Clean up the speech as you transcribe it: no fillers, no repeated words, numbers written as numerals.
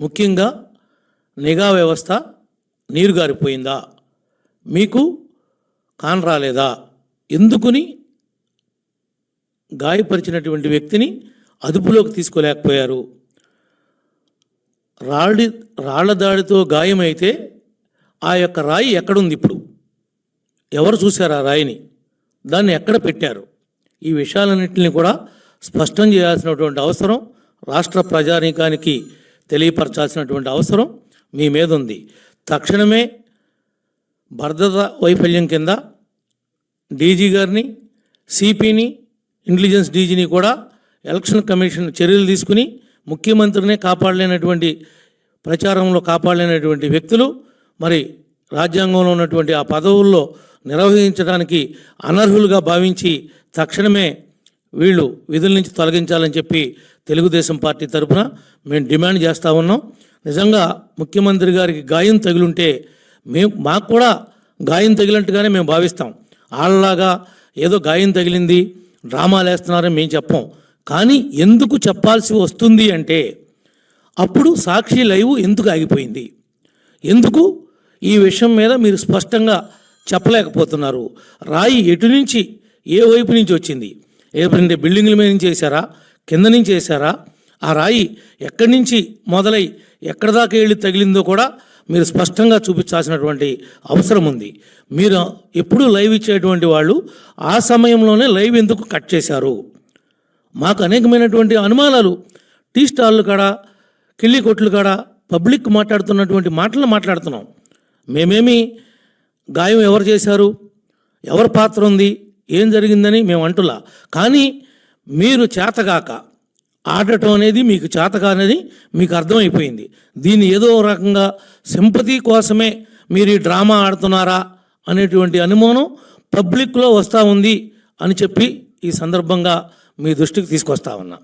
ముఖ్యంగా నిఘా వ్యవస్థ నీరు గారిపోయిందా, మీకు కాన్ రాలేదా, ఎందుకుని గాయపరిచినటువంటి వ్యక్తిని అదుపులోకి తీసుకోలేకపోయారు? రాళ్ల దాడితో గాయమైతే ఆ యొక్క రాయి ఎక్కడుంది? ఇప్పుడు ఎవరు చూశారు ఆ రాయిని? దాన్ని ఎక్కడ పెట్టారు? ఈ విషయాలన్నింటినీ కూడా స్పష్టం చేయాల్సినటువంటి అవసరం, రాష్ట్ర ప్రజానీకానికి తెలియపరచాల్సినటువంటి అవసరం మీ మీద ఉంది. తక్షణమే భద్రతా వైఫల్యం కింద డీజీ గారిని, సిపిని, ఇంటెలిజెన్స్ డీజీని కూడా ఎలక్షన్ కమిషన్ చర్యలు తీసుకుని ముఖ్యమంత్రినే కాపాడలేనటువంటి, ప్రచారంలో కాపాడలేనటువంటి వ్యక్తులు మరి రాజ్యాంగంలో ఉన్నటువంటి ఆ పదవుల్లో నిర్వహించడానికి అనర్హులుగా భావించి తక్షణమే వీళ్ళు విధుల నుంచి తొలగించాలని చెప్పి తెలుగుదేశం పార్టీ తరఫున మేము డిమాండ్ చేస్తూ ఉన్నాం. నిజంగా ముఖ్యమంత్రి గారికి గాయం తగిలుంటే మాకు కూడా గాయం తగిలినట్టుగానే మేము భావిస్తాం. వాళ్ళలాగా ఏదో గాయం తగిలింది, డ్రామాలు వేస్తున్నారని మేము చెప్పం. కానీ ఎందుకు చెప్పాల్సి వస్తుంది అంటే, అప్పుడు సాక్షి లైవ్ ఎందుకు ఆగిపోయింది? ఎందుకు ఈ విషయం మీద మీరు స్పష్టంగా చెప్పలేకపోతున్నారు? రాయి ఎటు నుంచి, ఏ వైపు నుంచి వచ్చింది? ఏదంటే బిల్డింగ్ల మీద నుంచి వేశారా, కింద నుంచి వేశారా? ఆ రాయి ఎక్కడి నుంచి మొదలై ఎక్కడి దాకా వెళ్ళి తగిలిందో కూడా మీరు స్పష్టంగా చూపించాల్సినటువంటి అవసరం ఉంది. మీరు ఎప్పుడు లైవ్ ఇచ్చేటువంటి వాళ్ళు ఆ సమయంలోనే లైవ్ ఎందుకు కట్ చేశారు? మాకు అనేకమైనటువంటి అనుమానాలు. టీ స్టాళ్ళు కాడ, కిళ్ళి కొట్లు కాడ పబ్లిక్ మాట్లాడుతున్నటువంటి మాటలను మాట్లాడుతున్నాం. మేమేమి గాయం ఎవరు చేశారు, ఎవరి పాత్ర ఉంది, ఏం జరిగిందని మేము అంటులా. కానీ మీరు చేతగాక ఆడటం అనేది మీకు చేతగానేది మీకు అర్థమైపోయింది. దీన్ని ఏదో రకంగా సింపతి కోసమే మీరు ఈ డ్రామా ఆడుతున్నారా అనేటువంటి అనుమానం పబ్లిక్లో వస్తూ ఉంది అని చెప్పి ఈ సందర్భంగా మీ దృష్టికి తీసుకొస్తా ఉన్నా.